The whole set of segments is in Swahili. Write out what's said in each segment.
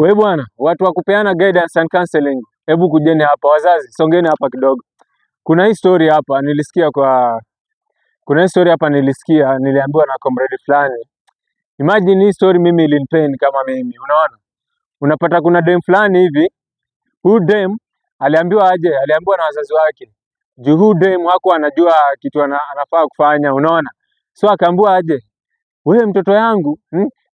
Wewe bwana, watu wa kupeana guidance and counseling, hebu kujeni hapa. Wazazi, songeni hapa kidogo. Kuna hii story hapa niliambiwa na comrade fulani. Imagine hii story mimi ilinipeni kama mimi, unaona? Unapata kuna dem fulani hivi, huyu dem aliambiwa na wazazi wake. Juu huyu dem hakuwa anajua kitu anafaa kufanya, unaona? So akaambiwa aje, wewe mtoto yangu,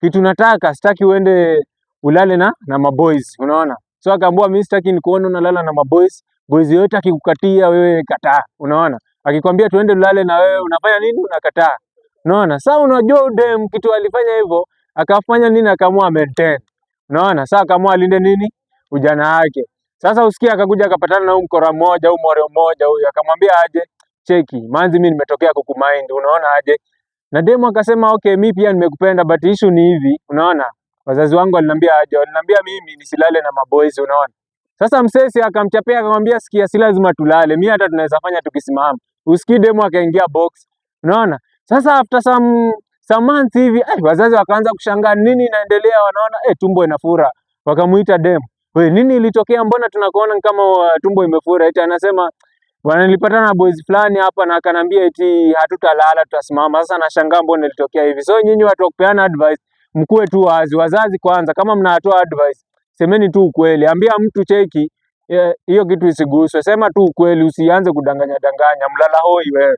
kitu nataka, sitaki uende ulale na maboys, unaona? So akaambiwa mimi sitaki nikuone unalala na maboys. Boys yote akikukatia wewe kataa, unaona? Akikwambia tuende ulale na wewe unafanya nini? Unakataa. Unaona? Sasa unajua udem kitu alifanya hivyo, akafanya nini? Akaamua maintain. Unaona? Sasa akaamua alinde nini? Ujana wake. Sasa usikia akakuja akapatana na huyu mkora mmoja, huyu more mmoja huyu, akamwambia aje, cheki, manzi mimi nimetokea kukumind, unaona aje? Na demo akasema okay, mimi pia nimekupenda but issue ni hivi, unaona? Wazazi wangu waliniambia mimi nisilale na maboys, unaona? Sasa msesi akamchapea akamwambia sikia, si lazima tulale, mimi hata tunaweza fanya tukisimama. Usikii demo akaingia box, unaona? Sasa after some months hivi wazazi wakaanza kushangaa nini inaendelea, wanaona tumbo inafura. Wakamuita demo, wewe nini ilitokea, mbona tunakuona kama tumbo imefura? Eti anasema bwana, nilipatana na boys fulani hapa na akanambia eti hatutalala tutasimama. Sasa nashangaa mbona ilitokea hivi. So nyinyi watu wa kupeana advice, mkuwe tu wazi. Wazazi kwanza, kama mnatoa advice semeni tu ukweli. Ambia mtu cheki hiyo kitu isiguswe, sema tu ukweli, usianze kudanganya mlala hoi wewe.